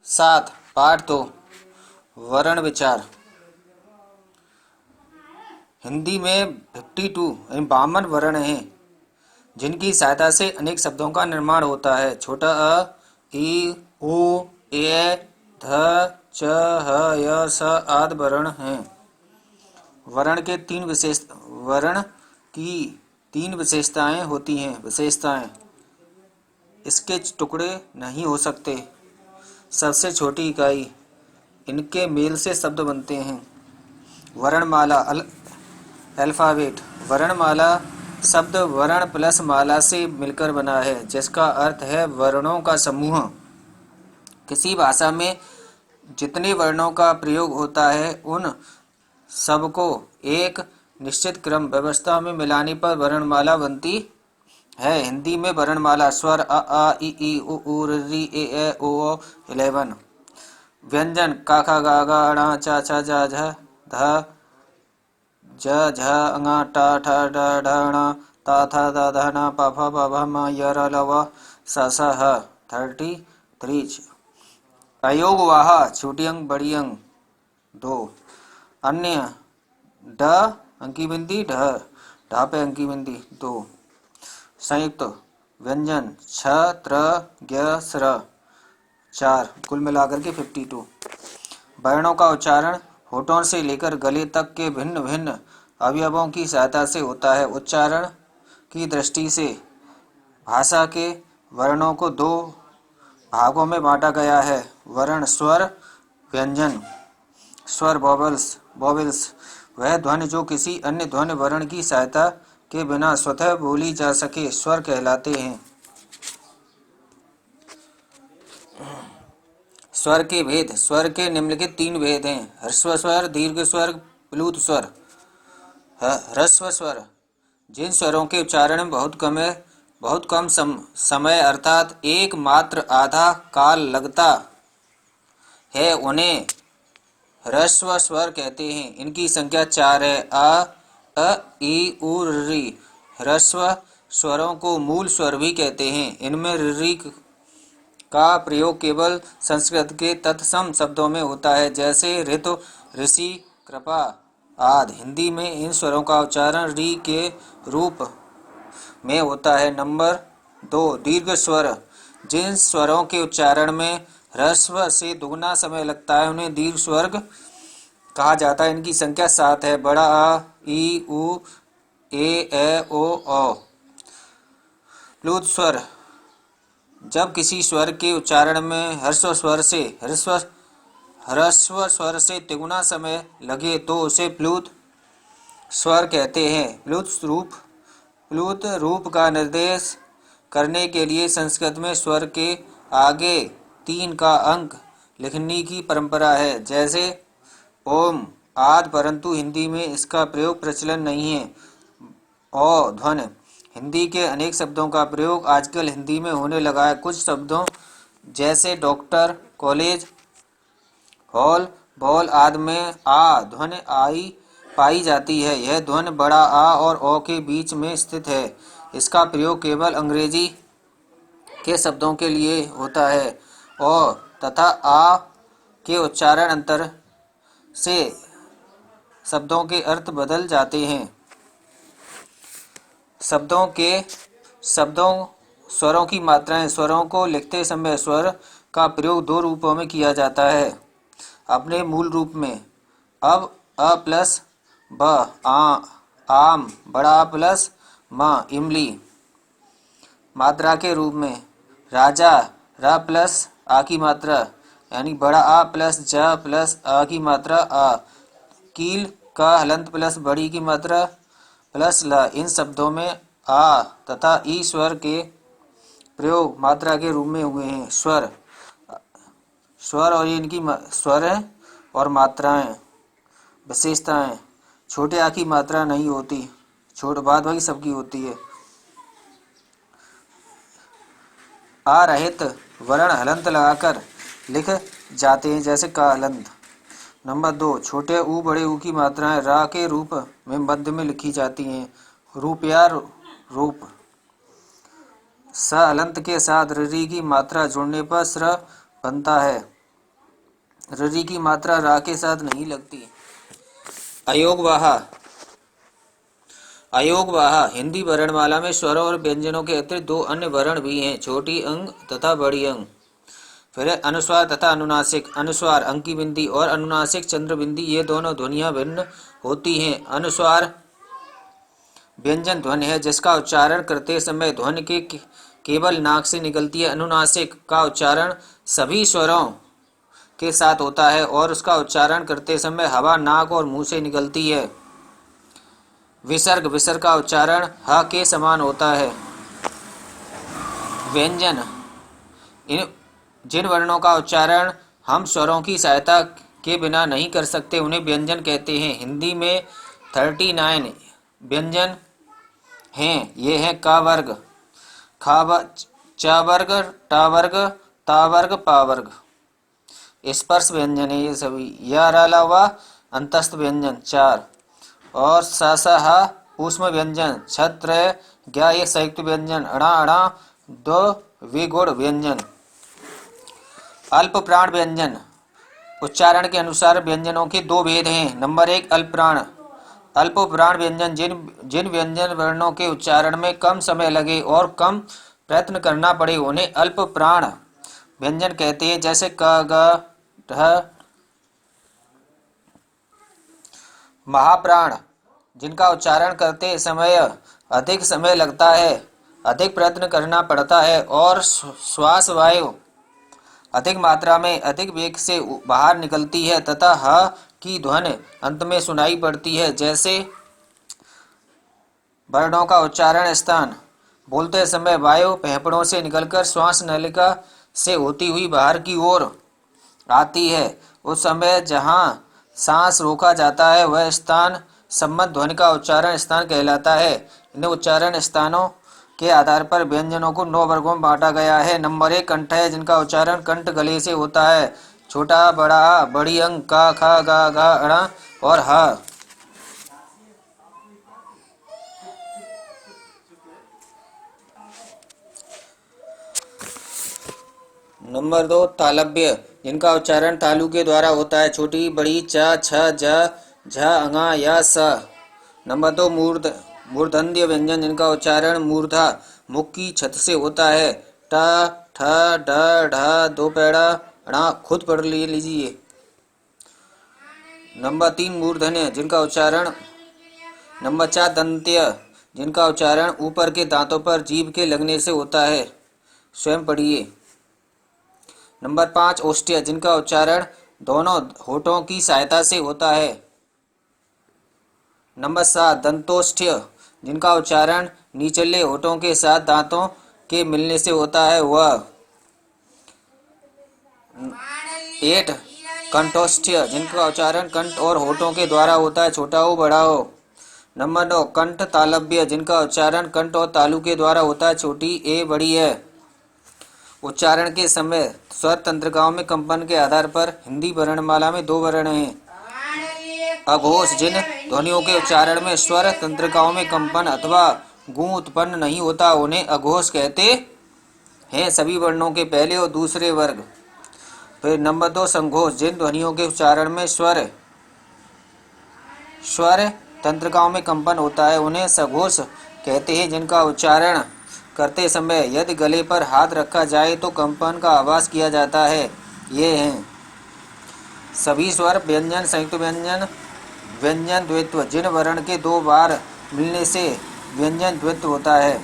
7 पाठ 2 वर्ण विचार। हिंदी में 52 वर्ण हैं जिनकी सहायता से अनेक शब्दों का निर्माण होता है। छोटा अ, ई, उ, ए, ध, च, ह, य, स आदि वर्ण हैं। वर्ण की तीन विशेषताएं होती हैं। विशेषताएं: इसके टुकड़े नहीं हो सकते। सबसे छोटी इकाई, इनके मेल से शब्द बनते हैं। वर्णमाला अल्फाबेट। वर्णमाला शब्द वर्ण प्लस माला से मिलकर बना है, जिसका अर्थ है वर्णों का समूह। किसी भाषा में जितने वर्णों का प्रयोग होता है उन सबको एक निश्चित क्रम व्यवस्था में मिलाने पर वर्णमाला बनती है। हिंदी में वर्णमाला स्वर अ आ इ ई उ ऊ ऋ ए ऐ ओ औ 11। व्यंजन का खा गा गा ण च छ ज झ ध ज झ ङ ट ठ ड ढ ण त थ द ध न प फ ब भ म य र ल व स स ह 33। अयोगवाह छोटी अंक बड़ी अंक 2। अन्य ड अंकी बिंदी ढ ढ पे अंकी बिंदी 2। संयुक्त व्यंजन छ त्र ज्ञ स्र 4। कुल मिलाकर के 52। वर्णों का उच्चारण होठों से लेकर गले तक के भिन्न भिन्न अवयवों की सहायता से होता है। उच्चारण की दृष्टि से भाषा के वर्णों को दो भागों में बांटा गया है: वर्ण स्वर, व्यंजन। स्वर वॉवेल्स वह ध्वनि जो किसी अन्य ध्वनि वर्ण की सहायता के बिना स्वतः बोली जा सके, स्वर कहलाते हैं। स्वर के भेद। स्वर के निम्नलिखित 3 भेद हैं: ह्रस्व स्वर, दीर्घ स्वर, प्लुत स्वर। ह्रस्व स्वर जिन स्वरों के उच्चारण में बहुत कम समय अर्थात एक मात्र आधा काल लगता है, उन्हें ह्रस्व स्वर कहते हैं। इनकी संख्या 4 है: अ ई उ ऋ। ह्रस्व स्वरों को मूल स्वर भी कहते हैं। इनमें ऋ का प्रयोग केवल संस्कृत के तत्सम शब्दों में होता है, जैसे ऋतु, ऋषि, कृपा आदि। हिंदी में इन स्वरों का उच्चारण ऋ के रूप में होता है। नंबर 2 दीर्घ स्वर। जिन स्वरों के उच्चारण में ह्रस्व से दुगना समय लगता है उन्हें दीर्घ स्वर कहा जाता है। इनकी संख्या 7 है: बड़ा आ, ई, उ, ए, ऐ, ओ, औ। प्लुत स्वर जब किसी स्वर के उच्चारण में ह्रस्व स्वर से तिगुना समय लगे तो उसे प्लुत स्वर कहते हैं। प्लुत रूप का निर्देश करने के लिए संस्कृत में स्वर के आगे 3 का अंक लिखने की परंपरा है, जैसे ओम आदि, परंतु हिंदी में इसका प्रयोग प्रचलन नहीं है। औ ध्वनि। हिंदी के अनेक शब्दों का प्रयोग आजकल हिंदी में होने लगा है। कुछ शब्दों जैसे डॉक्टर, कॉलेज, हॉल, बॉल आदि में आ ध्वनि पाई जाती है। यह ध्वनि बड़ा आ और ओ के बीच में स्थित है। इसका प्रयोग केवल अंग्रेजी के शब्दों के लिए होता है। ओ तथा आ के उच्चारण अंतर से शब्दों के अर्थ बदल जाते हैं। स्वरों की मात्राएं। स्वरों को लिखते समय स्वर का प्रयोग 2 रूपों में किया जाता है अपने मूल रूप में। अब अ प्लस ब आम, बड़ा आ प्लस म इमली। मात्रा के रूप में राजा र प्लस आ की मात्रा यानी बड़ा आ प्लस ज प्लस आ की मात्रा आ। कील का हलंत प्लस बड़ी की मात्रा प्लस ल। इन शब्दों में आ तथा ई स्वर के प्रयोग मात्रा के रूप में हुए हैं। स्वर और इनकी स्वर और मात्राएं। विशेषताएं: छोटे आ की मात्रा नहीं होती, बाद बाकी सबकी होती है। आ रहित वर्ण हलंत लगाकर लिख जाते हैं, जैसे का हलंत। नंबर 2 छोटे ऊ बड़े ऊ की मात्राएं रा के रूप में मध्य में लिखी जाती हैं। रुपया रूप। स हलंत के साथ ऋ की मात्रा जुड़ने पर स्र बनता है। ररी की मात्रा रा के साथ नहीं लगती। अयोगवाह। अयोगवाह हिंदी वर्णमाला में स्वरों और व्यंजनों के अतिरिक्त दो अन्य वर्ण भी हैं, छोटी अंग तथा बड़ी अंग। फिर अनुस्वार तथा अनुनासिक। अनुस्वार अंकी बिंदी और अनुनासिक चंद्र बिंदी, ये दोनों ध्वनियां भिन्न होती हैं। अनुस्वार व्यंजन ध्वनि है जिसका उच्चारण करते समय ध्वनि के केवल नाक से निकलती है। अनुनासिक का उच्चारण सभी स्वरों के साथ होता है और उसका उच्चारण करते समय हवा नाक और मुंह से निकलती है। विसर्ग विसर्ग का उच्चारण ह के समान होता है। व्यंजन जिन वर्णों का उच्चारण हम स्वरों की सहायता के बिना नहीं कर सकते उन्हें व्यंजन कहते हैं। हिंदी में 39 व्यंजन हैं। ये हैं का वर्ग, चा वर्ग, टा वर्ग, ता वर्ग, पा वर्ग। स्पर्श व्यंजन है ये सभी। या अलावा अंतस्थ व्यंजन 4 और सा सा हा ऊष्म व्यंजन छत्र ज्ञा ये संयुक्त व्यंजन। अणा अणा दो विगुण व्यंजन। अल्प प्राण व्यंजन। उच्चारण के अनुसार व्यंजनों के दो भेद हैं। नंबर 1 अल्प प्राण। अल्प प्राण व्यंजन जिन व्यंजन वर्णों के उच्चारण में कम समय लगे और कम प्रयत्न करना पड़े उन्हें अल्प प्राण व्यंजन कहते हैं, जैसे क ग ढ। महाप्राण जिनका उच्चारण करते समय अधिक समय लगता है, अधिक प्रयत्न करना पड़ता है और श्वास वायु अधिक मात्रा में अधिक वेग से बाहर निकलती है तथा ह की ध्वनि अंत में सुनाई पड़ती है, जैसे वर्णों का उच्चारण स्थान। बोलते समय वायु फेफड़ों से निकलकर श्वास नलिका से होती हुई बाहर की ओर आती है। उस समय जहां सांस रोका जाता है वह स्थान संबद्ध ध्वनि का उच्चारण स्थान कहलाता है। इन उच्चारण स्थानों के आधार पर व्यंजनों को 9 वर्गों में बांटा गया है। नंबर 1 कंठ है जिनका उच्चारण कंठ गले से होता है। छोटा बड़ा बड़ी अंग का खा गा घा अणा और ह। नंबर 2 तालव्य जिनका उच्चारण तालु के द्वारा होता है। छोटी बड़ी च छ झ झ अंगा या स। नंबर 2 मूर्धन्य व्यंजन जिनका उच्चारण मूर्धा मुख की छत से होता है। ट ठ ढ ढ दो पैड़ा णा खुद पढ़ लीजिए। नंबर 3 मूर्धन्य जिनका उच्चारण। नंबर 4 दंत्य जिनका उच्चारण ऊपर के दांतों पर जीभ के लगने से होता है, स्वयं पढ़िए। नंबर 5 ओष्ठ्य जिनका उच्चारण दोनों होठों की सहायता से होता है। नंबर 7 दंतोष्ठ्य जिनका उच्चारण निचले होठों के साथ दांतों के मिलने से होता है वह। 8 कंठोष्ठ्य जिनका उच्चारण कंठ और होठों के द्वारा होता है, छोटा हो बड़ा हो। नंबर 9 कंठ तालव्य जिनका उच्चारण कंठ और तालु के द्वारा होता है, छोटी ए बड़ी है। उच्चारण के समय स्वर तंत्रिकाओं में कंपन के आधार पर हिंदी वर्णमाला में 2 वर्ण हैं। अघोष जिन ध्वनियों के उच्चारण में स्वर तंत्रिकाओं में कंपन अथवा गूं उत्पन्न नहीं होता उन्हें अघोष कहते हैं, सभी वर्णों के पहले और दूसरे वर्ग। फिर नंबर 2 संघोष जिन ध्वनियों के उच्चारण में स्वर तंत्रिकाओं में कंपन होता है उन्हें सघोष कहते हैं, जिनका उच्चारण करते समय यदि गले पर हाथ रखा जाए तो कंपन का आभास किया जाता है। ये हैं सभी स्वर व्यंजन, संयुक्त व्यंजन, व्यंजन द्वित्व जिन वर्ण के 2 बार मिलने से व्यंजन द्वित्व होता है।